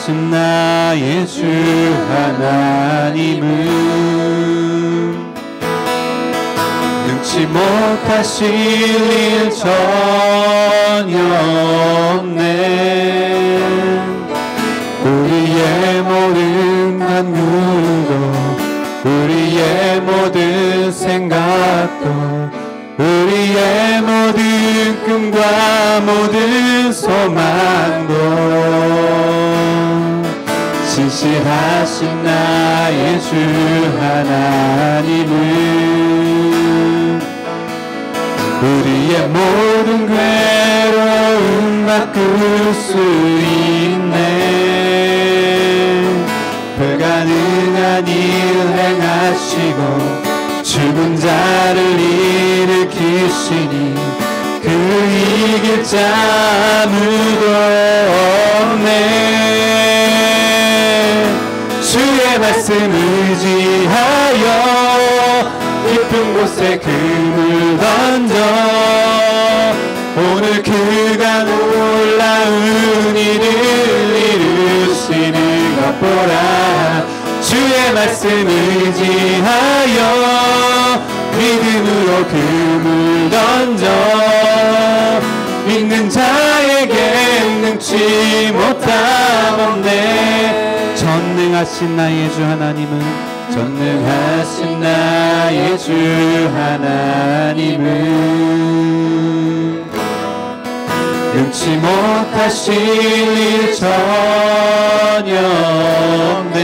전능하신 나의 주 하나님은 능치 못하실 일 전혀 없네. 우리의 모든 간구도 우리의 모든 생각도 우리의 모든 꿈과 모든 소망도 신실하신 나의 주 하나님은 우리의 모든 괴로움 바꿀 수 있네. 불가능한 일 행하시고 죽은 자를 일으키시니 그 이길 자 아무도 없네. 주의 말씀 의지하여 깊은 곳에 금을 던져 오늘 그가 놀라운 일을 이루시는 것 보라. 주의 말씀 의지하여 믿음으로 금을 던져 믿는 자에게 능치 못함 없네. 전능하신 나의 주 하나님은 전능하신 나의 주 하나님은 능치 못하실 일 전혀 없네.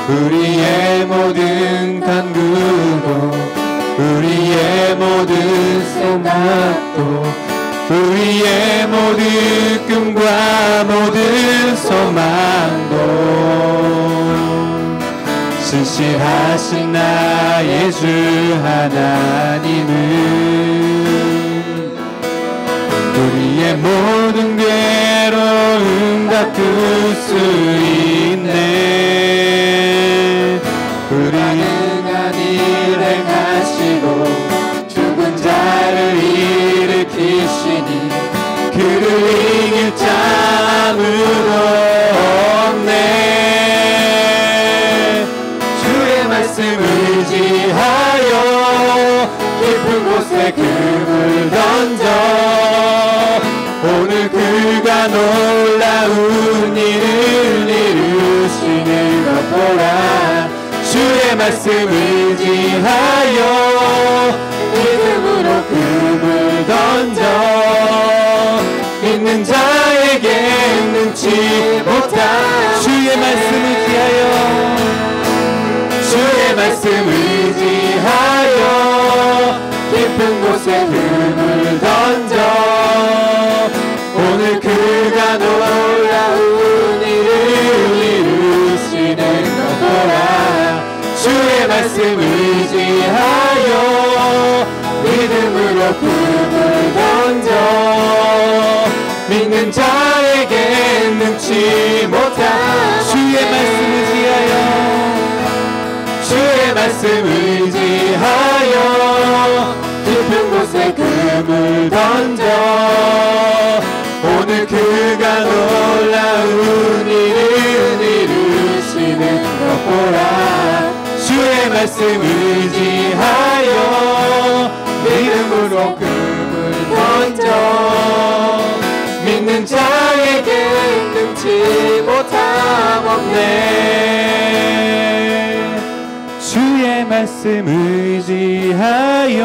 우리의 모든 간구도 우리의 모든 생각도 우리의 모든 꿈과 모든 소망도 신실하신 나의 주 하나님은 우리의 모든 괴로움 바꿀 수 있네. 불가능한 일 행하시고 죽은 자를 일으키시니 그를 이길 자 아무도 없네. 주의 말씀 의지하여 깊은 곳에 금을 던져 오늘 그가 놀라운 일을 이루시는 것 보라. 주의 말씀 의지하여 믿음으로 금을 던져 믿는 자에게 능치 못한 주의 말씀 의지하여 주의 말씀 의지하여 깊은 곳에 금을 던져 오늘 그가 놀라운 일을 이루시는 것 보라. 주의 말씀 의지하여 믿음으로 금을 던져 믿는 자에게 능치 못한 주의 말씀 의지하여 주의 말씀 의지하여 깊은 곳에 금을 던져 오늘 그가 놀라운 일을 이루시는 것 보라. 주의 말씀 의지하여 믿음으로 금을 던져 믿는 자에게 능치 못함 없네. 주의 말씀 의지하여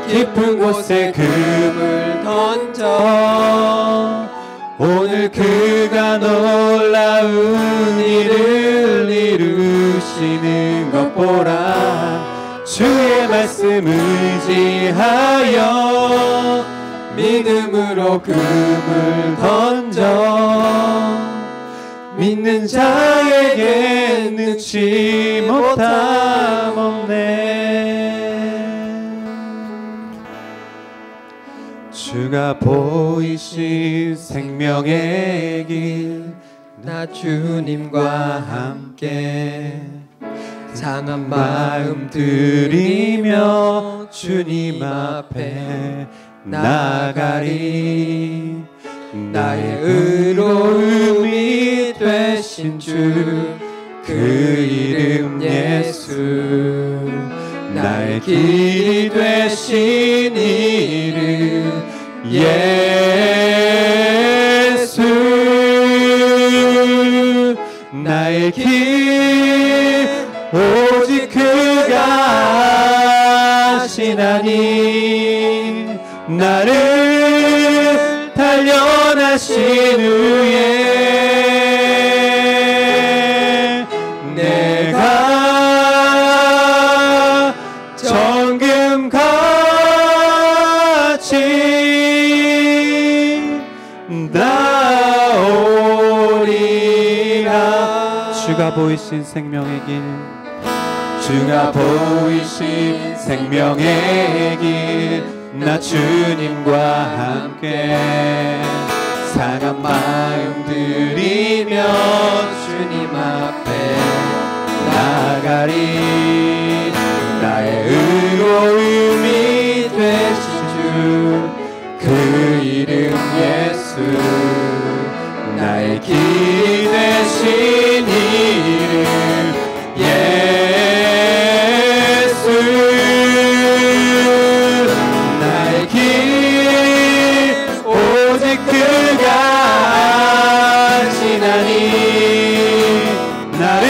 깊은 곳에 금을 던져 오늘 그가 놀라운 일을 이루시는 것 보라. 주의 말씀 의지하여 믿음으로 금을 던져 믿는 자에게 능치 못함 없네. 주가 보이신 생명의 길 나 주님과 함께 상한 마음 들이며 주님 앞에 나가리. 나의 의로움이 되신 주 그 이름 예수 나의 길이 되신 이름 예수 나의 길 오직 그가 하시나니 나를 단련하신 후에 내가 정금같이 나오리라. 주가 보이신 생명의 길 주가 보이신 생명의 길 나 주님과 함께 상한 마음 들이며 주님 앞에 나가리. 나의 의로움이 되신 주 그 이름 예수 나의 길이 되신 이름 예수 나의 길 오직 그가 하시나니 나를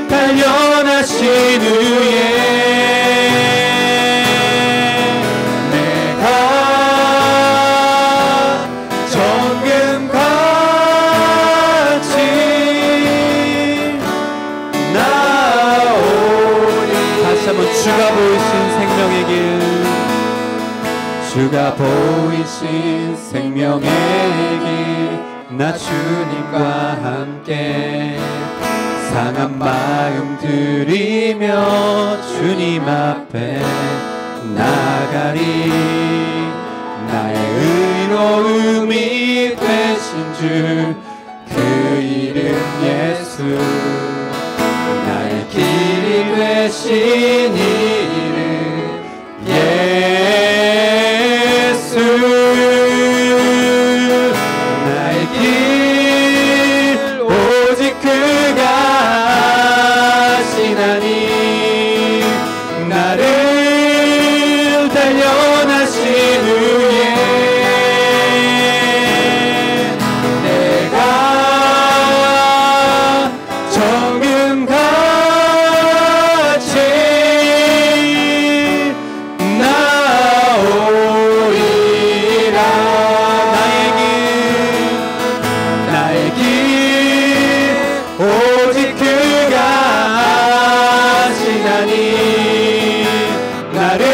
단련하신 후에 주가 보이신 생명의 길 주가 보이신 생명의 길 나 주님과 함께 상한 마음 들이며 주님 앞에 나가리. 나의 의로움이 되신 주 그 이름 예수 나의 길이 되신 이름 예수 나의 길 오직 그가 하시나니 나를 단련하신 후에 내가 정금같이 나오리라. 나의 길 오직 그가 하시나니 나를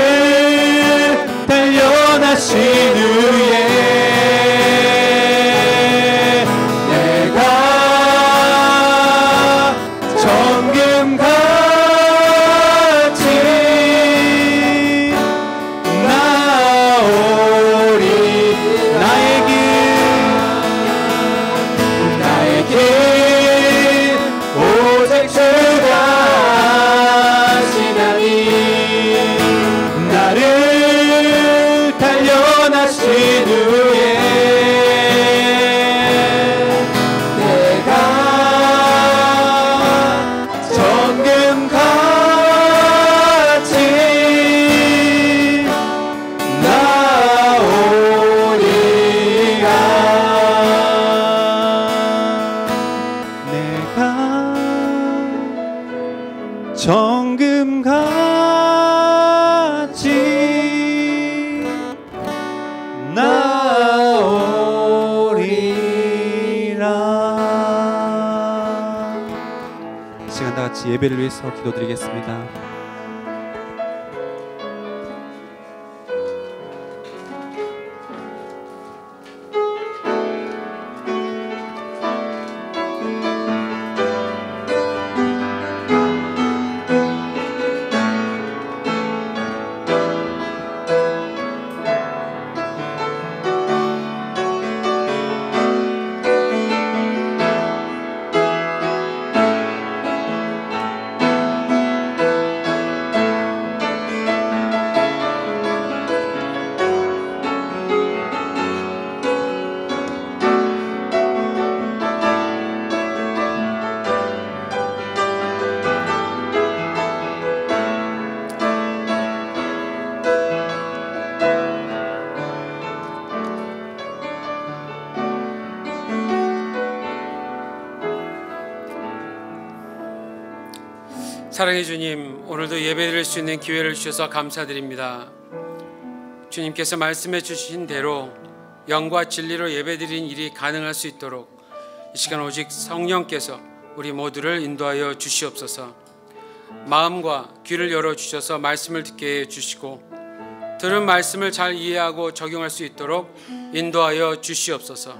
단련하신 후에 내가 정금같이 나오리. 나의 길 오직 주가 하시나니 나를 단련하신 후에 내가 정금같이 나오리라. 내가 정금같이 나오리라. 이 시간 다 같이 예배를 위해서 기도드리겠습니다. 사랑의 주님, 오늘도 예배드릴 수 있는 기회를 주셔서 감사드립니다. 주님께서 말씀해 주신 대로 영과 진리로 예배드리는 일이 가능할 수 있도록 이 시간 오직 성령께서 우리 모두를 인도하여 주시옵소서. 마음과 귀를 열어주셔서 말씀을 듣게 해주시고 들은 말씀을 잘 이해하고 적용할 수 있도록 인도하여 주시옵소서.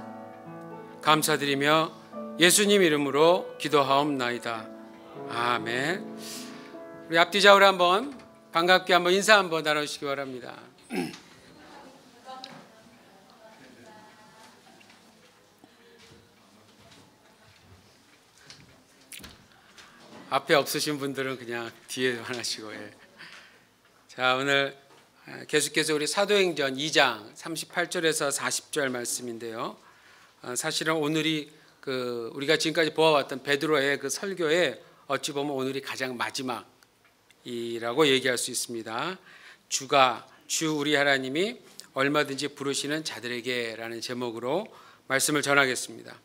감사드리며 예수님 이름으로 기도하옵나이다. 아멘. 우리 앞뒤 좌우로 한번 반갑게 한번 인사 한번 나눠주시기 바랍니다. 앞에 없으신 분들은 그냥 뒤에 하시고. 자, 오늘 계속해서 우리 사도행전 2장 38절에서 40절 말씀인데요. 사실은 오늘이 우리가 지금까지 보아왔던 베드로의 그 설교에 어찌 보면 오늘이 가장 마지막이라고 얘기할 수 있습니다. 주 우리 하나님이 얼마든지 부르시는 자들에게라는 제목으로 말씀을 전하겠습니다.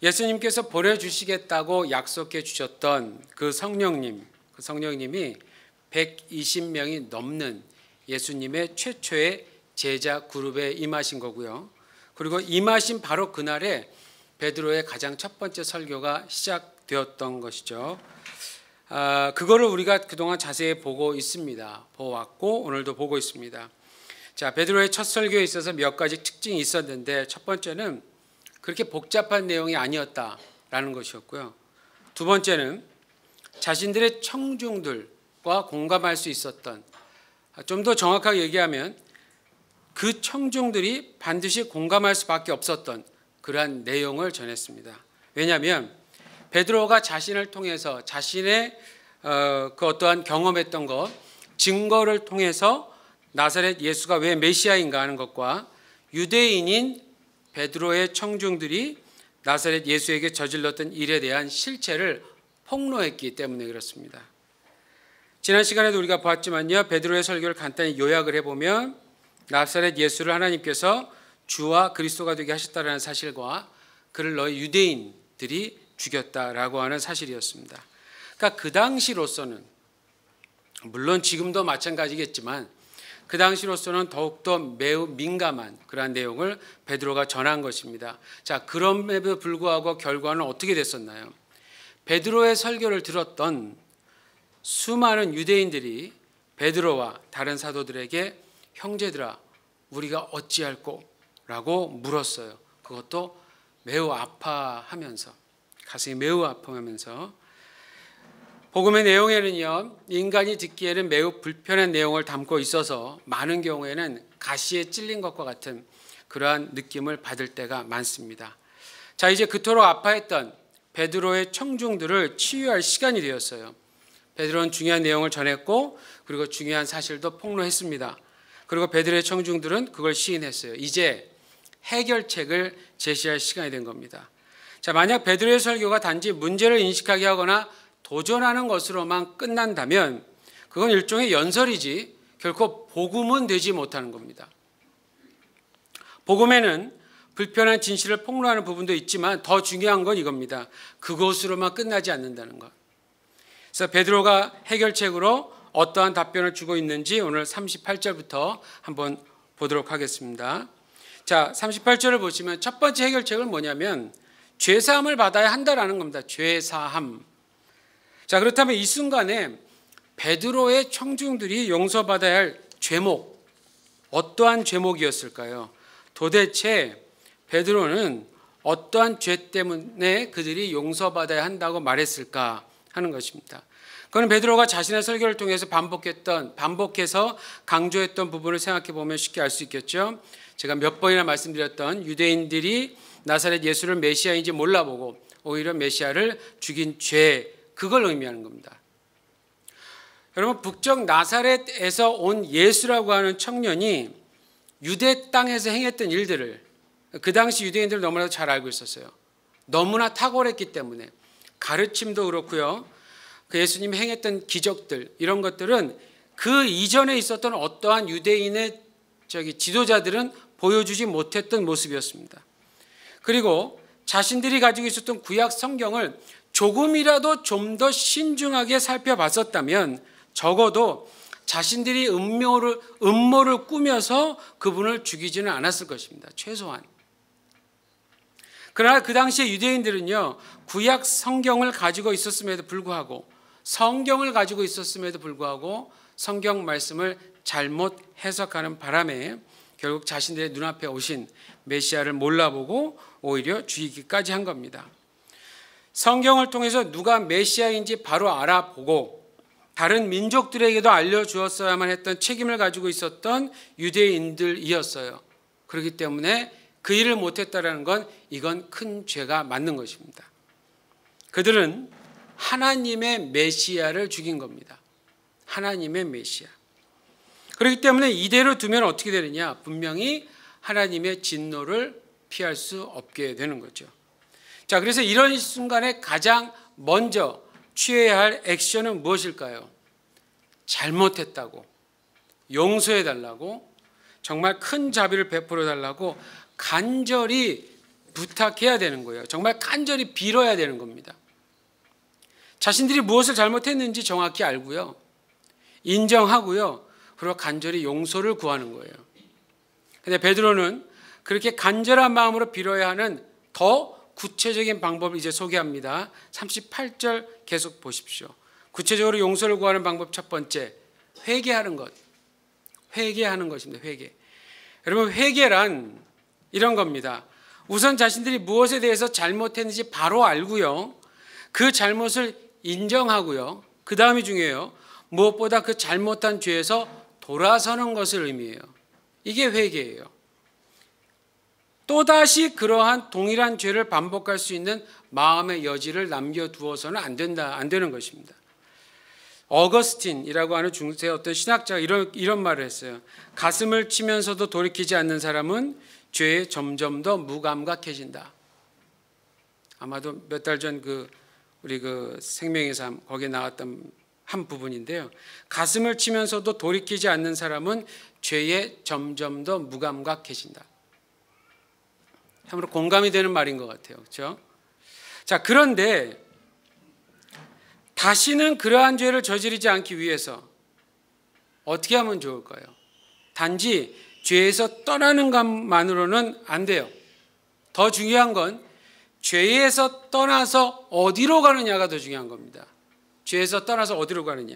예수님께서 보내주시겠다고 약속해 주셨던 그 성령님이 120명이 넘는 예수님의 최초의 제자 그룹에 임하신 거고요. 그리고 임하신 바로 그날에 베드로의 가장 첫 번째 설교가 시작되었던 것이죠. 그거를 우리가 그동안 자세히 보고 있습니다. 보았고 오늘도 보고 있습니다. 자, 베드로의 첫 설교에 있어서 몇 가지 특징이 있었는데 첫 번째는 그렇게 복잡한 내용이 아니었다라는 것이었고요. 두 번째는 자신들의 청중들과 공감할 수 있었던, 좀 더 정확하게 얘기하면 그 청중들이 반드시 공감할 수밖에 없었던 그러한 내용을 전했습니다. 왜냐하면 베드로가 자신을 통해서 자신의 그 어떠한 경험했던 것, 증거를 통해서 나사렛 예수가 왜 메시아인가 하는 것과 유대인인 베드로의 청중들이 나사렛 예수에게 저질렀던 일에 대한 실체를 폭로했기 때문에 그렇습니다. 지난 시간에도 우리가 보았지만요, 베드로의 설교를 간단히 요약을 해보면 나사렛 예수를 하나님께서 주와 그리스도가 되게 하셨다는 사실과 그를 너희 유대인들이 죽였다라고 하는 사실이었습니다. 그러니까 그 당시로서는, 물론 지금도 마찬가지겠지만 그 당시로서는 더욱더 매우 민감한 그러한 내용을 베드로가 전한 것입니다. 자, 그럼에도 불구하고 결과는 어떻게 됐었나요? 베드로의 설교를 들었던 수많은 유대인들이 베드로와 다른 사도들에게 형제들아 우리가 어찌할꼬? 라고 물었어요. 그것도 매우 아파하면서, 가슴이 매우 아파하면서. 복음의 내용에는요, 인간이 듣기에는 매우 불편한 내용을 담고 있어서 많은 경우에는 가시에 찔린 것과 같은 그러한 느낌을 받을 때가 많습니다. 자, 이제 그토록 아파했던 베드로의 청중들을 치유할 시간이 되었어요. 베드로는 중요한 내용을 전했고 그리고 중요한 사실도 폭로했습니다. 그리고 베드로의 청중들은 그걸 시인했어요. 이제 해결책을 제시할 시간이 된 겁니다. 자, 만약 베드로의 설교가 단지 문제를 인식하게 하거나 도전하는 것으로만 끝난다면 그건 일종의 연설이지 결코 복음은 되지 못하는 겁니다. 복음에는 불편한 진실을 폭로하는 부분도 있지만 더 중요한 건 이겁니다. 그것으로만 끝나지 않는다는 것. 그래서 베드로가 해결책으로 어떠한 답변을 주고 있는지 오늘 38절부터 한번 보도록 하겠습니다. 자, 38절을 보시면 첫 번째 해결책은 뭐냐면 죄사함을 받아야 한다라는 겁니다. 죄사함. 자, 그렇다면 이 순간에 베드로의 청중들이 용서받아야 할 죄목, 어떠한 죄목이었을까요? 도대체 베드로는 어떠한 죄 때문에 그들이 용서받아야 한다고 말했을까 하는 것입니다. 그건 베드로가 자신의 설교를 통해서 반복해서 강조했던 부분을 생각해 보면 쉽게 알 수 있겠죠. 제가 몇 번이나 말씀드렸던 유대인들이 나사렛 예수를 메시아인지 몰라보고 오히려 메시아를 죽인 죄, 그걸 의미하는 겁니다. 여러분, 북쪽 나사렛에서 온 예수라고 하는 청년이 유대 땅에서 행했던 일들을 그 당시 유대인들은 너무나도 잘 알고 있었어요. 너무나 탁월했기 때문에 가르침도 그렇고요. 그 예수님이 행했던 기적들, 이런 것들은 그 이전에 있었던 어떠한 유대인의 지도자들은 보여주지 못했던 모습이었습니다. 그리고 자신들이 가지고 있었던 구약 성경을 조금이라도 좀 더 신중하게 살펴봤었다면 적어도 자신들이 음모를 꾸며서 그분을 죽이지는 않았을 것입니다. 최소한. 그러나 그 당시에 유대인들은요, 구약 성경을 가지고 있었음에도 불구하고 성경 말씀을 잘못 해석하는 바람에 결국 자신들의 눈앞에 오신 메시아를 몰라보고 오히려 죽이기까지 한 겁니다. 성경을 통해서 누가 메시아인지 바로 알아보고 다른 민족들에게도 알려주었어야만 했던 책임을 가지고 있었던 유대인들이었어요. 그렇기 때문에 그 일을 못했다는 건 이건 큰 죄가 맞는 것입니다. 그들은 하나님의 메시아를 죽인 겁니다. 하나님의 메시아. 그렇기 때문에 이대로 두면 어떻게 되느냐? 분명히 하나님의 진노를 피할 수 없게 되는 거죠. 자, 그래서 이런 순간에 가장 먼저 취해야 할 액션은 무엇일까요? 잘못했다고, 용서해달라고, 정말 큰 자비를 베풀어달라고 간절히 부탁해야 되는 거예요. 정말 간절히 빌어야 되는 겁니다. 자신들이 무엇을 잘못했는지 정확히 알고요, 인정하고요, 그리고 간절히 용서를 구하는 거예요. 근데 베드로는 그렇게 간절한 마음으로 빌어야 하는 더 구체적인 방법을 이제 소개합니다. 38절 계속 보십시오. 구체적으로 용서를 구하는 방법 첫 번째, 회개하는 것. 회개하는 것입니다. 회개. 여러분, 회개란 이런 겁니다. 우선 자신들이 무엇에 대해서 잘못했는지 바로 알고요, 그 잘못을 인정하고요, 그 다음이 중요해요. 무엇보다 그 잘못한 죄에서 돌아서는 것을 의미해요. 이게 회개예요. 또다시 그러한 동일한 죄를 반복할 수 있는 마음의 여지를 남겨두어서는 안 되는 것입니다. 어거스틴이라고 하는 중세 어떤 신학자가 이런 말을 했어요. 가슴을 치면서도 돌이키지 않는 사람은 죄에 점점 더 무감각해진다. 아마도 몇 달 전 우리 생명의 삶 거기에 나왔던 한 부분인데요. 가슴을 치면서도 돌이키지 않는 사람은 죄에 점점 더 무감각해진다. 참으로 공감이 되는 말인 것 같아요. 그렇죠? 자, 그런데 다시는 그러한 죄를 저지르지 않기 위해서 어떻게 하면 좋을까요? 단지 죄에서 떠나는 것만으로는 안 돼요. 더 중요한 건 죄에서 떠나서 어디로 가느냐가 더 중요한 겁니다. 죄에서 떠나서 어디로 가느냐.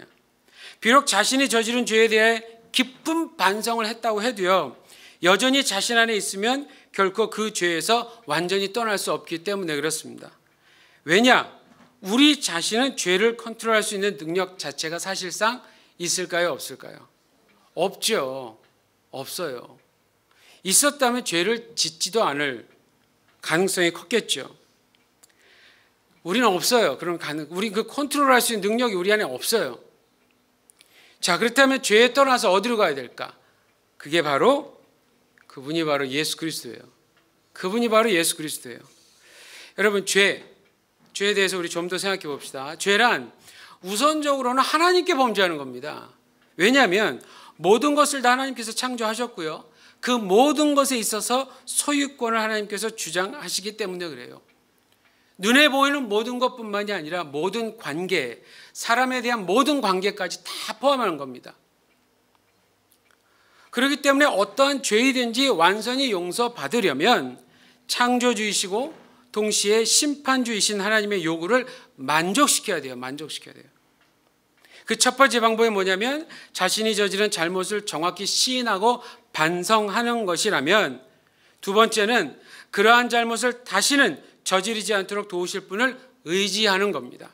비록 자신이 저지른 죄에 대해 깊은 반성을 했다고 해도요, 여전히 자신 안에 있으면 결코 그 죄에서 완전히 떠날 수 없기 때문에 그렇습니다. 왜냐? 우리 자신은 죄를 컨트롤할 수 있는 능력 자체가 사실상 있을까요? 없을까요? 없죠. 없어요. 있었다면 죄를 짓지도 않을 가능성이 컸겠죠. 우리는 없어요. 우리 그 컨트롤할 수 있는 능력이 우리 안에 없어요. 자, 그렇다면 죄에 떠나서 어디로 가야 될까? 그분이 바로 예수 그리스도예요. 그분이 바로 예수 그리스도예요. 여러분, 죄에 대해서 우리 좀 더 생각해 봅시다. 죄란 우선적으로는 하나님께 범죄하는 겁니다. 왜냐하면 모든 것을 다 하나님께서 창조하셨고요, 그 모든 것에 있어서 소유권을 하나님께서 주장하시기 때문에 그래요. 눈에 보이는 모든 것뿐만이 아니라 모든 관계, 사람에 대한 모든 관계까지 다 포함하는 겁니다. 그렇기 때문에 어떠한 죄이든지 완전히 용서받으려면 창조주이시고 동시에 심판주이신 하나님의 요구를 만족시켜야 돼요. 만족시켜야 돼요. 그 첫 번째 방법이 뭐냐면 자신이 저지른 잘못을 정확히 시인하고 반성하는 것이라면, 두 번째는 그러한 잘못을 다시는 저지르지 않도록 도우실 분을 의지하는 겁니다.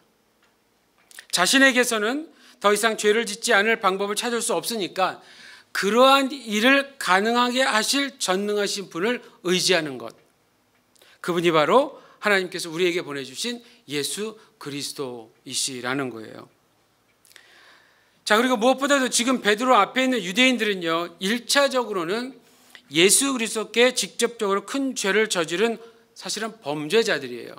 자신에게서는 더 이상 죄를 짓지 않을 방법을 찾을 수 없으니까 그러한 일을 가능하게 하실 전능하신 분을 의지하는 것. 그분이 바로 하나님께서 우리에게 보내주신 예수 그리스도이시라는 거예요. 자, 그리고 무엇보다도 지금 베드로 앞에 있는 유대인들은요, 1차적으로는 예수 그리스도께 직접적으로 큰 죄를 저지른 사실은 범죄자들이에요.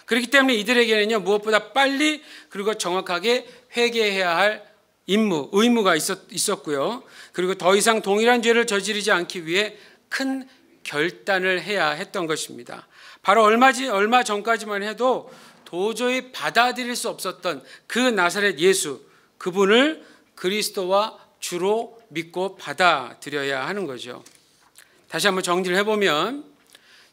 그렇기 때문에 이들에게는요, 무엇보다 빨리 그리고 정확하게 회개해야 할 의무가 있었고요. 그리고 더 이상 동일한 죄를 저지르지 않기 위해 큰 결단을 해야 했던 것입니다. 바로 얼마 전까지만 해도 도저히 받아들일 수 없었던 그 나사렛 예수, 그분을 그리스도와 주로 믿고 받아들여야 하는 거죠. 다시 한번 정리를 해보면,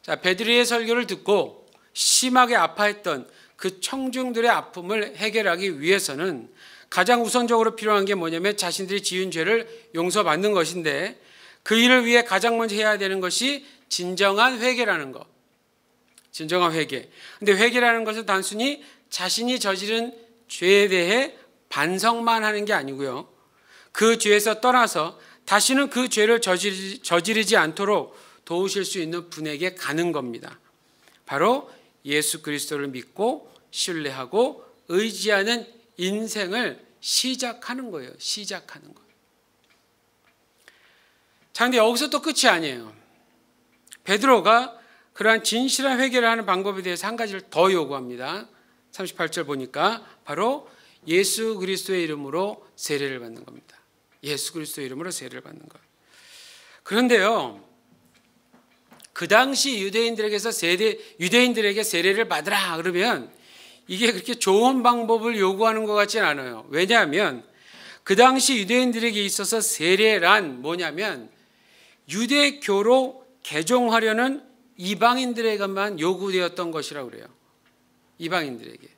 자, 베드로의 설교를 듣고 심하게 아파했던 그 청중들의 아픔을 해결하기 위해서는 가장 우선적으로 필요한 게 뭐냐면 자신들이 지은 죄를 용서받는 것인데, 그 일을 위해 가장 먼저 해야 되는 것이 진정한 회개라는 것. 진정한 회개. 근데 회개라는 것은 단순히 자신이 저지른 죄에 대해 반성만 하는 게 아니고요, 그 죄에서 떠나서 다시는 그 죄를 저지르지 않도록 도우실 수 있는 분에게 가는 겁니다. 바로 예수 그리스도를 믿고 신뢰하고 의지하는 인생을 시작하는 거예요. 시작하는 거. 자, 근데 여기서 또 끝이 아니에요. 베드로가 그러한 진실한 회개를 하는 방법에 대해서 한 가지를 더 요구합니다. 38절 보니까 바로 예수 그리스도의 이름으로 세례를 받는 겁니다. 예수 그리스도의 이름으로 세례를 받는 것. 그런데요, 그 당시 유대인들에게 세례를 받으라 그러면 이게 그렇게 좋은 방법을 요구하는 것 같지는 않아요. 왜냐하면 그 당시 유대인들에게 있어서 세례란 뭐냐면 유대교로 개종하려는 이방인들에게만 요구되었던 것이라고 그래요. 이방인들에게.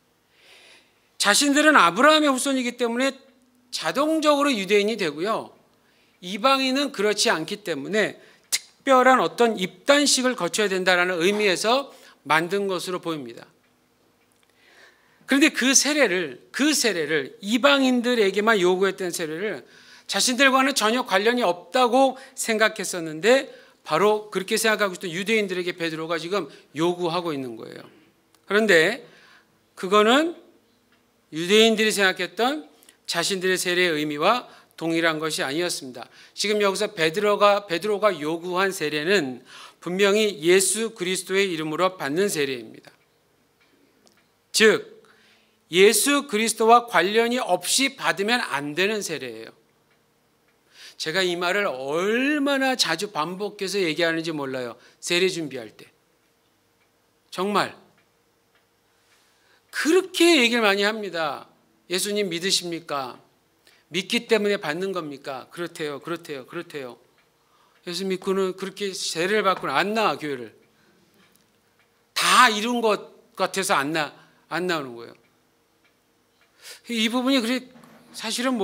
자신들은 아브라함의 후손이기 때문에 자동적으로 유대인이 되고요, 이방인은 그렇지 않기 때문에 특별한 어떤 입단식을 거쳐야 된다는 의미에서 만든 것으로 보입니다. 그런데 그 세례를 이방인들에게만 요구했던 세례를 자신들과는 전혀 관련이 없다고 생각했었는데, 바로 그렇게 생각하고 있던 유대인들에게 베드로가 지금 요구하고 있는 거예요. 그런데 그거는 유대인들이 생각했던 자신들의 세례의 의미와 동일한 것이 아니었습니다. 지금 여기서 베드로가 요구한 세례는 분명히 예수 그리스도의 이름으로 받는 세례입니다. 즉 예수 그리스도와 관련이 없이 받으면 안 되는 세례예요. 제가 이 말을 얼마나 자주 반복해서 얘기하는지 몰라요. 세례 준비할 때. 정말 그렇게 얘기를 많이 합니다. 예수님 믿으십니까? 믿기 때문에 받는 겁니까? 그렇대요. 예수 믿고는 그렇게 세례를 받고는 안 나와, 교회를. 다 이룬 것 같아서 안 나오는 거예요. 이 부분이 그래, 사실은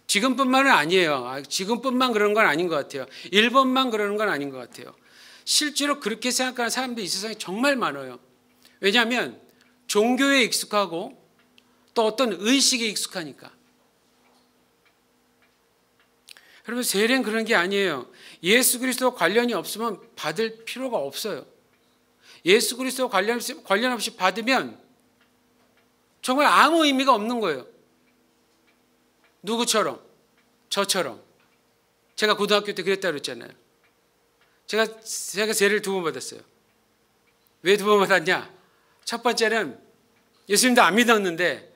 지금뿐만은 아니에요. 지금뿐만 그러는 건 아닌 것 같아요. 일본만 그러는 건 아닌 것 같아요. 실제로 그렇게 생각하는 사람들이 이 세상에 정말 많아요. 왜냐하면 종교에 익숙하고 또 어떤 의식에 익숙하니까. 여러분, 세례는 그런 게 아니에요. 예수 그리스도와 관련이 없으면 받을 필요가 없어요. 예수 그리스도와 관련 없이 받으면 정말 아무 의미가 없는 거예요. 누구처럼? 저처럼. 제가 고등학교 때 그랬다 그랬잖아요. 제가 세례를 2번 받았어요. 왜 2번 받았냐? 첫 번째는 예수님도 안 믿었는데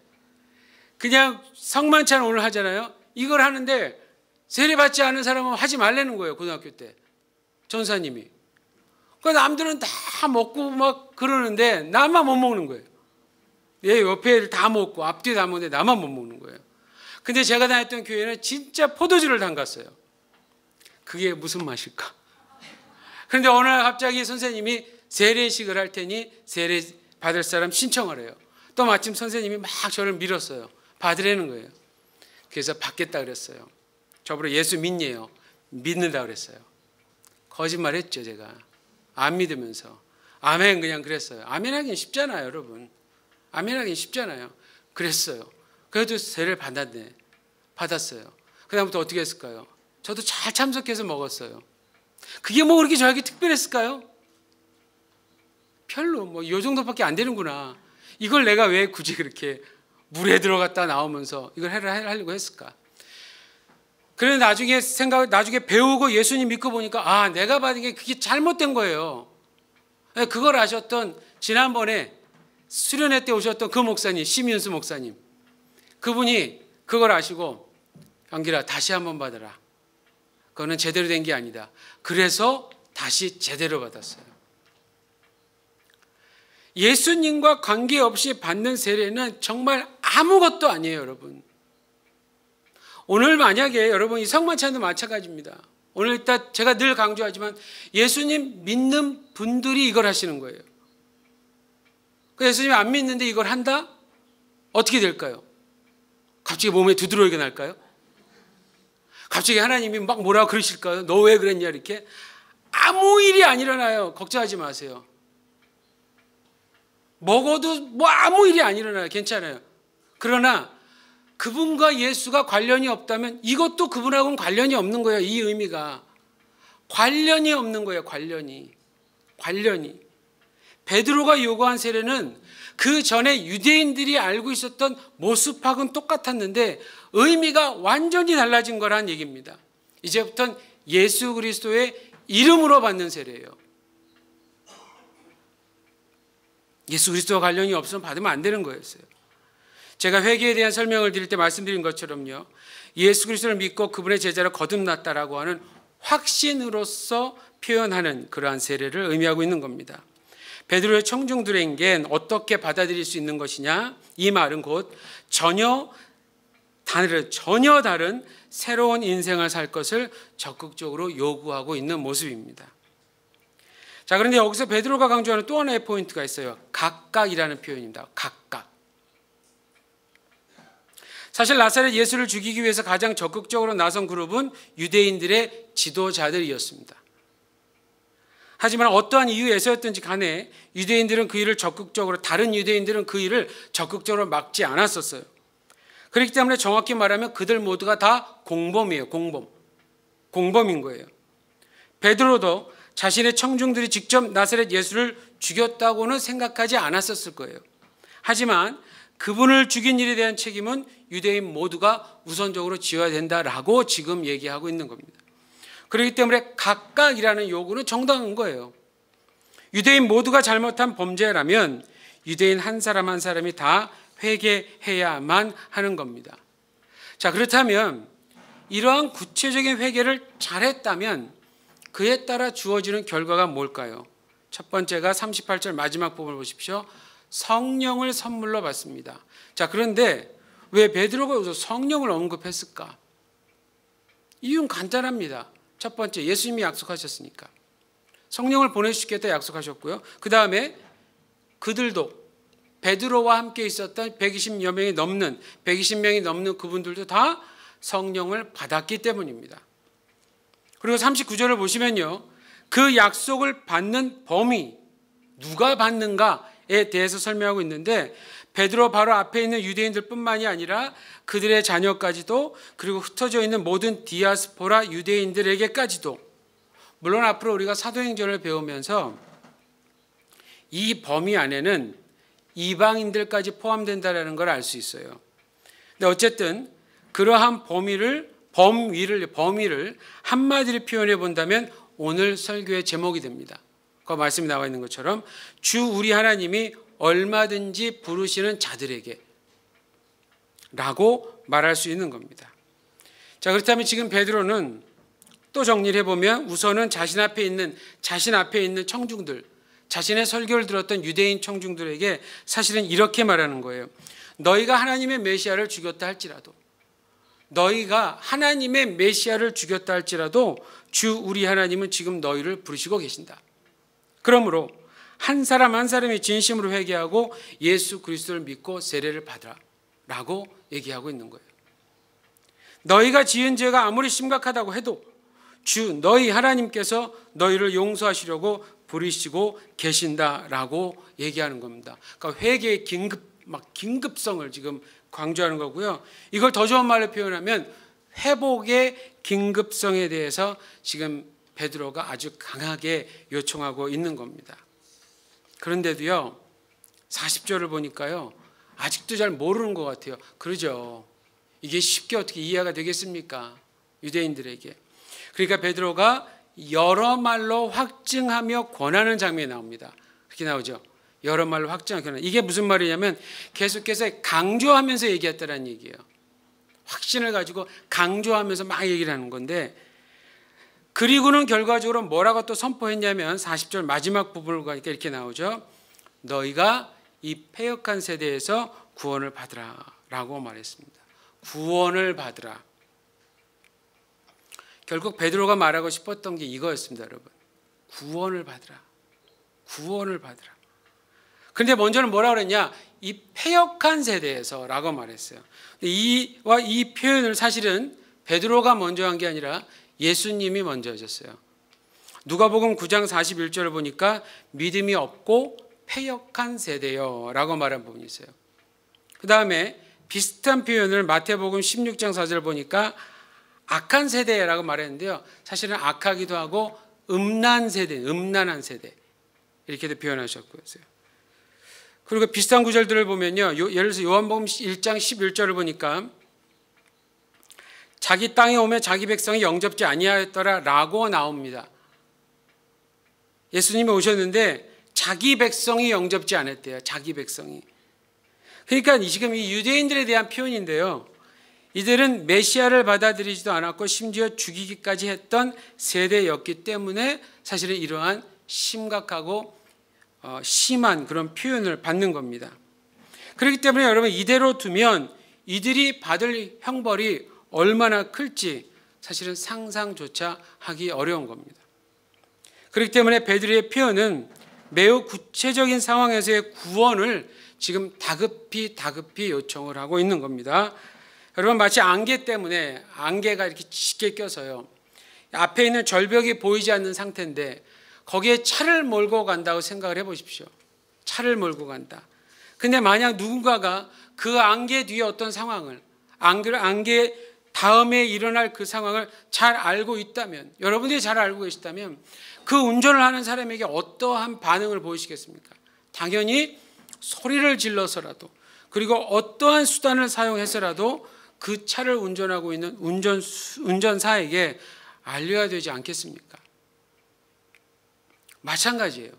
그냥 성만찬 오늘 하잖아요. 이걸 하는데 세례 받지 않은 사람은 하지 말라는 거예요. 고등학교 때 전사님이. 그러니까 남들은 다 먹고 막 그러는데 나만 못 먹는 거예요. 얘 옆에 다 먹고 앞뒤 다 먹는데 나만 못 먹는 거예요. 근데 제가 다녔던 교회는 진짜 포도주를 담갔어요. 그게 무슨 맛일까? 그런데 어느 날 갑자기 선생님이 세례식을 할 테니 세례 받을 사람 신청을 해요. 또 마침 선생님이 막 저를 밀었어요. 받으라는 거예요. 그래서 받겠다 그랬어요. 저보고 예수 믿냐요? 믿는다 그랬어요. 거짓말했죠, 제가. 안 믿으면서. 아멘 그냥 그랬어요. 아멘 하긴 쉽잖아요, 여러분. 아멘 하긴 쉽잖아요. 그랬어요. 그래도 세례를 받았어요. 그다음부터 어떻게 했을까요? 저도 잘 참석해서 먹었어요. 그게 그렇게 저에게 특별했을까요? 별로 이 정도밖에 안 되는구나. 이걸 내가 왜 굳이 그렇게 물에 들어갔다 나오면서 이걸 하려고 했을까? 그래서 나중에 배우고 예수님 믿고 보니까 내가 받은 게 그게 잘못된 거예요. 그걸 아셨던 지난번에 수련회 때 오셨던 그 목사님, 심윤수 목사님, 그분이 그걸 아시고 영길아 다시 한번 받아라. 그거는 제대로 된 게 아니다. 그래서 다시 제대로 받았어요. 예수님과 관계없이 받는 세례는 정말 아무것도 아니에요, 여러분. 오늘 만약에 여러분 이 성만찬도 마찬가지입니다. 오늘 일단 제가 늘 강조하지만 예수님 믿는 분들이 이걸 하시는 거예요. 예수님 안 믿는데 이걸 한다? 어떻게 될까요? 갑자기 몸에 두드러기가 날까요? 갑자기 하나님이 막 뭐라고 그러실까요? 너 왜 그랬냐 이렇게? 아무 일이 안 일어나요. 걱정하지 마세요. 먹어도 뭐 아무 일이 안 일어나요. 괜찮아요. 그러나 그분과 예수가 관련이 없다면 이것도 그분하고는 관련이 없는 거예요. 이 의미가 관련이 없는 거예요. 관련이 베드로가 요구한 세례는 그 전에 유대인들이 알고 있었던 모습하고는 똑같았는데 의미가 완전히 달라진 거란 얘기입니다. 이제부터는 예수 그리스도의 이름으로 받는 세례예요. 예수 그리스도와 관련이 없으면 받으면 안 되는 거였어요. 제가 회개에 대한 설명을 드릴 때 말씀드린 것처럼요, 예수 그리스도를 믿고 그분의 제자로 거듭났다라고 하는 확신으로서 표현하는 그러한 세례를 의미하고 있는 겁니다. 베드로의 청중들에겐 어떻게 받아들일 수 있는 것이냐? 이 말은 곧 전혀 다른 새로운 인생을 살 것을 적극적으로 요구하고 있는 모습입니다. 자, 그런데 여기서 베드로가 강조하는 또 하나의 포인트가 있어요. 각각이라는 표현입니다. 각각. 사실 나사렛 예수를 죽이기 위해서 가장 적극적으로 나선 그룹은 유대인들의 지도자들이었습니다. 하지만 어떠한 이유에서였든지 간에 다른 유대인들은 그 일을 적극적으로 막지 않았었어요. 그렇기 때문에 정확히 말하면 그들 모두가 다 공범이에요. 공범인 거예요. 베드로도 자신의 청중들이 직접 나사렛 예수를 죽였다고는 생각하지 않았었을 거예요. 하지만 그분을 죽인 일에 대한 책임은 유대인 모두가 우선적으로 지어야 된다라고 지금 얘기하고 있는 겁니다. 그렇기 때문에 각각이라는 요구는 정당한 거예요. 유대인 모두가 잘못한 범죄라면 유대인 한 사람 한 사람이 다 회개해야만 하는 겁니다. 자, 그렇다면 이러한 구체적인 회개를 잘했다면 그에 따라 주어지는 결과가 뭘까요? 첫 번째가 38절 마지막 부분을 보십시오. 성령을 선물로 받습니다. 자, 그런데 왜 베드로가 여기서 성령을 언급했을까? 이유는 간단합니다. 첫 번째, 예수님이 약속하셨으니까. 성령을 보내주시겠다 약속하셨고요. 그 다음에 그들도 베드로와 함께 있었던 120명이 넘는 그분들도 다 성령을 받았기 때문입니다. 그리고 39절을 보시면요, 그 약속을 받는 범위, 누가 받는가에 대해서 설명하고 있는데 베드로 바로 앞에 있는 유대인들뿐만이 아니라 그들의 자녀까지도, 그리고 흩어져 있는 모든 디아스포라 유대인들에게까지도. 물론 앞으로 우리가 사도행전을 배우면서 이 범위 안에는 이방인들까지 포함된다는 걸 알 수 있어요. 근데 어쨌든 그러한 범위를 한마디로 표현해 본다면 오늘 설교의 제목이 됩니다. 그 말씀이 나와 있는 것처럼 주 우리 하나님이 얼마든지 부르시는 자들에게 라고 말할 수 있는 겁니다. 자, 그렇다면 지금 베드로는 또 정리를 해보면 우선은 자신 앞에 있는 청중들, 자신의 설교를 들었던 유대인 청중들에게 사실은 이렇게 말하는 거예요. 너희가 하나님의 메시아를 죽였다 할지라도 주 우리 하나님은 지금 너희를 부르시고 계신다. 그러므로 한 사람 한 사람이 진심으로 회개하고 예수 그리스도를 믿고 세례를 받으라 라고 얘기하고 있는 거예요. 너희가 지은 죄가 아무리 심각하다고 해도 주 너희 하나님께서 너희를 용서하시려고 부르시고 계신다라고 얘기하는 겁니다. 그러니까 회개의 긴급성을 지금 강조하는 거고요. 이걸 더 좋은 말로 표현하면 회복의 긴급성에 대해서 지금 베드로가 아주 강하게 요청하고 있는 겁니다. 그런데도요, 40절을 보니까요, 아직도 잘 모르는 것 같아요. 그러죠. 이게 쉽게 어떻게 이해가 되겠습니까? 유대인들에게. 그러니까 베드로가 여러 말로 확증하며 권하는 장면이 나옵니다. 그렇게 나오죠. 여러 말로 확증하며 권하는. 이게 무슨 말이냐면 계속해서 강조하면서 얘기했다는 얘기예요. 확신을 가지고 강조하면서 막 얘기를 하는 건데, 그리고는 결과적으로 뭐라고 또 선포했냐면 40절 마지막 부분을 가니까 이렇게 나오죠. 너희가 이 패역한 세대에서 구원을 받으라 라고 말했습니다. 구원을 받으라. 결국 베드로가 말하고 싶었던 게 이거였습니다, 여러분. 구원을 받으라. 구원을 받으라. 그런데 먼저는 뭐라 그랬냐? 이 패역한 세대에서 라고 말했어요. 이 표현을 사실은 베드로가 먼저 한 게 아니라 예수님이 먼저 하셨어요. 누가복음 9장 41절을 보니까 믿음이 없고 패역한 세대요 라고 말한 부분이 있어요. 그 다음에 비슷한 표현을 마태복음 16장 4절 보니까 악한 세대라고 말했는데요. 사실은 악하기도 하고 음란 세대, 음란한 세대 이렇게도 표현하셨고요. 그리고 비슷한 구절들을 보면요. 예를 들어서 요한복음 1장 11절을 보니까 자기 땅에 오면 자기 백성이 영접지 아니하였더라 라고 나옵니다. 예수님이 오셨는데 자기 백성이 영접지 않았대요. 자기 백성이. 그러니까 지금 이 유대인들에 대한 표현인데요. 이들은 메시아를 받아들이지도 않았고 심지어 죽이기까지 했던 세대였기 때문에 사실은 이러한 심각하고 심한 그런 표현을 받는 겁니다. 그렇기 때문에 여러분 이대로 두면 이들이 받을 형벌이 얼마나 클지 사실은 상상조차 하기 어려운 겁니다. 그렇기 때문에 베드로의 표현은 매우 구체적인 상황에서의 구원을 지금 다급히 요청을 하고 있는 겁니다. 여러분 마치 안개 때문에 안개가 이렇게 짙게 껴서요. 앞에 있는 절벽이 보이지 않는 상태인데 거기에 차를 몰고 간다고 생각을 해보십시오. 차를 몰고 간다. 근데 만약 누군가가 그 안개 뒤에 어떤 상황을 안개 다음에 일어날 그 상황을 잘 알고 있다면 여러분들이 잘 알고 계시다면 그 운전을 하는 사람에게 어떠한 반응을 보이시겠습니까? 당연히 소리를 질러서라도 그리고 어떠한 수단을 사용해서라도 그 차를 운전하고 있는 운전사에게 알려야 되지 않겠습니까? 마찬가지예요.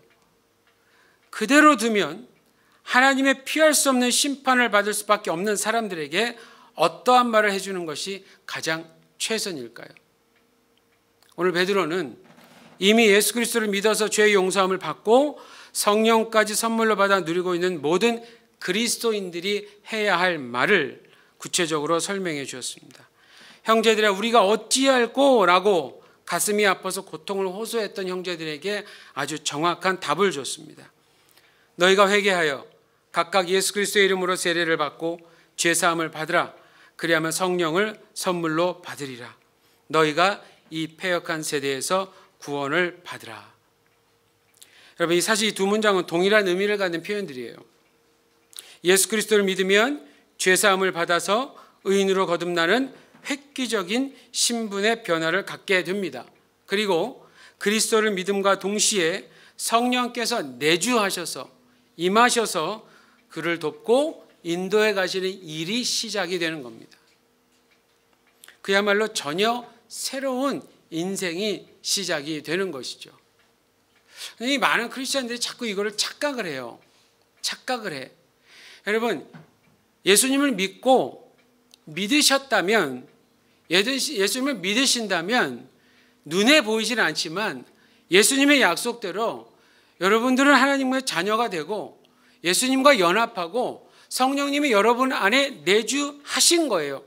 그대로 두면 하나님의 피할 수 없는 심판을 받을 수밖에 없는 사람들에게 어떠한 말을 해주는 것이 가장 최선일까요? 오늘 베드로는 이미 예수 그리스도를 믿어서 죄의 용서함을 받고 성령까지 선물로 받아 누리고 있는 모든 그리스도인들이 해야 할 말을 구체적으로 설명해 주었습니다. 형제들아 우리가 어찌할꼬 라고 가슴이 아파서 고통을 호소했던 형제들에게 아주 정확한 답을 줬습니다. 너희가 회개하여 각각 예수 그리스도의 이름으로 세례를 받고 죄사함을 받으라. 그리하면 성령을 선물로 받으리라. 너희가 이 패역한 세대에서 구원을 받으라. 여러분 사실 이 두 문장은 동일한 의미를 갖는 표현들이에요. 예수 그리스도를 믿으면 죄사함을 받아서 의인으로 거듭나는 획기적인 신분의 변화를 갖게 됩니다. 그리고 그리스도를 믿음과 동시에 성령께서 내주하셔서 임하셔서 그를 돕고 인도해 가시는 일이 시작이 되는 겁니다. 그야말로 전혀 새로운 인생이 시작이 되는 것이죠. 이 많은 크리스천들이 자꾸 이거를 착각을 해요. 착각을 해. 여러분 예수님을 믿고 믿으셨다면 예수님을 믿으신다면 눈에 보이지는 않지만 예수님의 약속대로 여러분들은 하나님의 자녀가 되고 예수님과 연합하고 성령님이 여러분 안에 내주하신 거예요.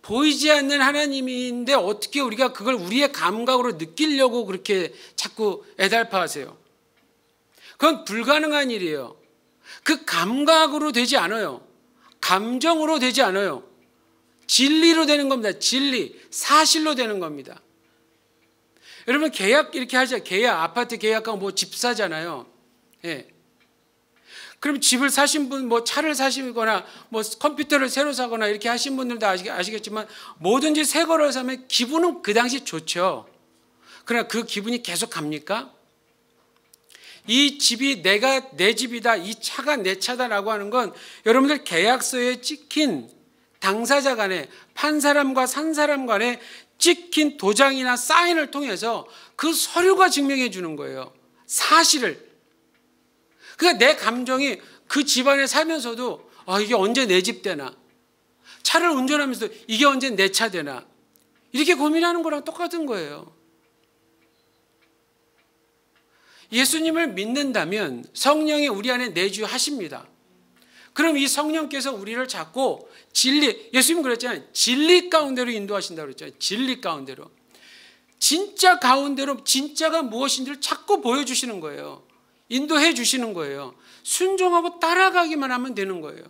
보이지 않는 하나님인데 어떻게 우리가 그걸 우리의 감각으로 느끼려고 그렇게 자꾸 애달파하세요? 그건 불가능한 일이에요. 그 감각으로 되지 않아요. 감정으로 되지 않아요. 진리로 되는 겁니다. 진리, 사실로 되는 겁니다. 여러분 계약 이렇게 하죠. 계약, 아파트 계약하고 뭐 집 사잖아요. 예. 그럼 집을 사신 분, 뭐 차를 사시거나 뭐 컴퓨터를 새로 사거나 이렇게 하신 분들도 아시겠지만 뭐든지 새 거를 사면 기분은 그 당시 좋죠. 그러나 그 기분이 계속 갑니까? 이 집이 내 집이다, 이 차가 내 차다라고 하는 건 여러분들 계약서에 찍힌 당사자 간에 판 사람과 산 사람 간에 찍힌 도장이나 사인을 통해서 그 서류가 증명해 주는 거예요. 사실을. 그러니까 내 감정이 그 집안에 살면서도 이게 언제 내 집 되나, 차를 운전하면서도 이게 언제 내 차 되나, 이렇게 고민하는 거랑 똑같은 거예요. 예수님을 믿는다면 성령이 우리 안에 내주하십니다. 그럼 이 성령께서 우리를 자꾸 예수님 그랬잖아요. 진리 가운데로 인도하신다고 그랬잖아요. 진리 가운데로. 진짜 가운데로 진짜가 무엇인지를 자꾸 보여주시는 거예요. 인도해 주시는 거예요. 순종하고 따라가기만 하면 되는 거예요.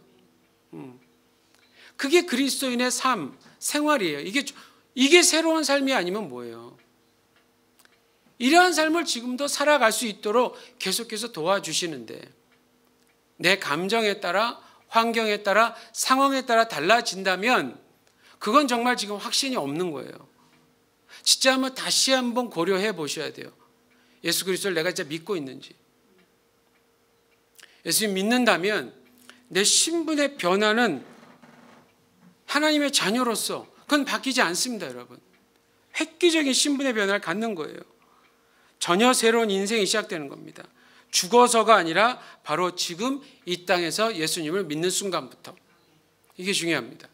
그게 그리스도인의 삶, 생활이에요. 이게 새로운 삶이 아니면 뭐예요? 이러한 삶을 지금도 살아갈 수 있도록 계속해서 도와주시는데 내 감정에 따라, 환경에 따라, 상황에 따라 달라진다면 그건 정말 지금 확신이 없는 거예요. 진짜 한번 다시 한번 고려해 보셔야 돼요. 예수 그리스도를 내가 진짜 믿고 있는지. 예수님 믿는다면 내 신분의 변화는 하나님의 자녀로서 그건 바뀌지 않습니다, 여러분. 획기적인 신분의 변화를 갖는 거예요. 전혀 새로운 인생이 시작되는 겁니다. 죽어서가 아니라 바로 지금 이 땅에서 예수님을 믿는 순간부터. 이게 중요합니다.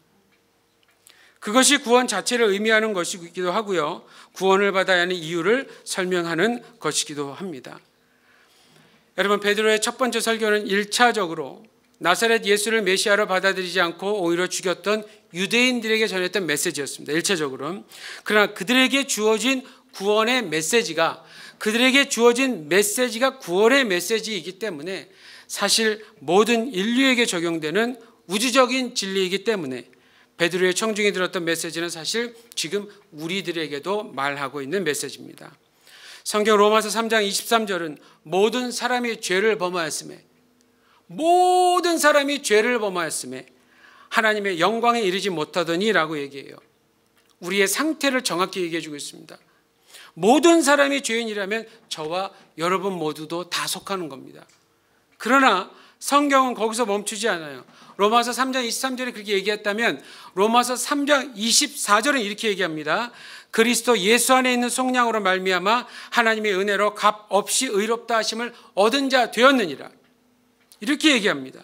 그것이 구원 자체를 의미하는 것이기도 하고요. 구원을 받아야 하는 이유를 설명하는 것이기도 합니다. 여러분, 베드로의 첫 번째 설교는 1차적으로 나사렛 예수를 메시아로 받아들이지 않고 오히려 죽였던 유대인들에게 전했던 메시지였습니다. 1차적으로. 그러나 그들에게 주어진 구원의 메시지가 구원의 메시지이기 때문에 사실 모든 인류에게 적용되는 우주적인 진리이기 때문에 베드로의 청중이 들었던 메시지는 사실 지금 우리들에게도 말하고 있는 메시지입니다. 성경 로마서 3장 23절은 모든 사람이 죄를 범하였음에 하나님의 영광에 이르지 못하더니 라고 얘기해요. 우리의 상태를 정확히 얘기해 주고 있습니다. 모든 사람이 죄인이라면 저와 여러분 모두도 다 속하는 겁니다. 그러나 성경은 거기서 멈추지 않아요. 로마서 3장 23절에 그렇게 얘기했다면 로마서 3장 24절은 이렇게 얘기합니다. 그리스도 예수 안에 있는 속량으로 말미암아 하나님의 은혜로 값 없이 의롭다 하심을 얻은 자 되었느니라. 이렇게 얘기합니다.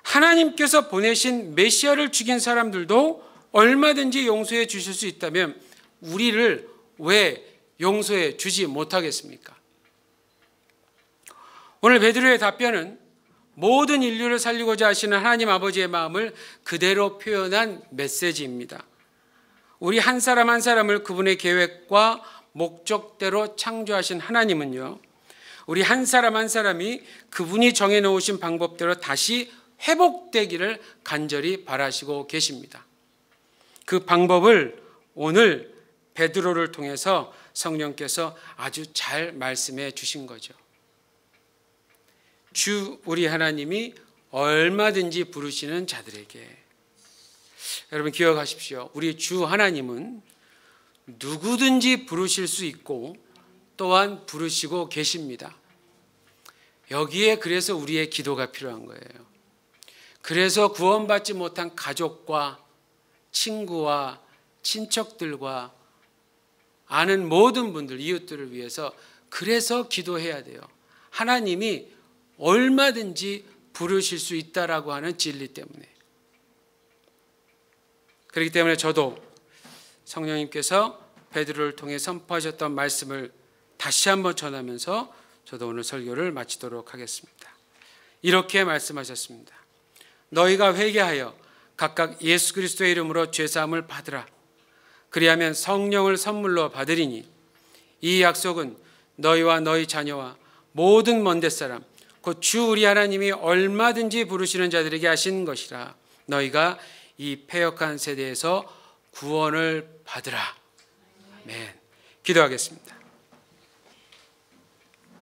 하나님께서 보내신 메시아를 죽인 사람들도 얼마든지 용서해 주실 수 있다면 우리를 왜 용서해 주지 못하겠습니까? 오늘 베드로의 답변은 모든 인류를 살리고자 하시는 하나님 아버지의 마음을 그대로 표현한 메시지입니다. 우리 한 사람 한 사람을 그분의 계획과 목적대로 창조하신 하나님은요, 우리 한 사람 한 사람이 그분이 정해놓으신 방법대로 다시 회복되기를 간절히 바라시고 계십니다. 그 방법을 오늘 베드로를 통해서 성령께서 아주 잘 말씀해 주신 거죠. 주 우리 하나님이 얼마든지 부르시는 자들에게. 여러분 기억하십시오. 우리 주 하나님은 누구든지 부르실 수 있고 또한 부르시고 계십니다. 여기에 그래서 우리의 기도가 필요한 거예요. 그래서 구원받지 못한 가족과 친구와 친척들과 아는 모든 분들, 이웃들을 위해서 그래서 기도해야 돼요. 하나님이 얼마든지 부르실 수 있다라고 하는 진리 때문에. 그렇기 때문에 저도 성령님께서 베드로를 통해 선포하셨던 말씀을 다시 한번 전하면서 저도 오늘 설교를 마치도록 하겠습니다. 이렇게 말씀하셨습니다. 너희가 회개하여 각각 예수 그리스도의 이름으로 죄사함을 받으라. 그리하면 성령을 선물로 받으리니 이 약속은 너희와 너희 자녀와 모든 먼 데사람 곧 주 우리 하나님이 얼마든지 부르시는 자들에게 하신 것이라. 너희가 이 패역한 세대에서 구원을 받으라. 아멘. 기도하겠습니다.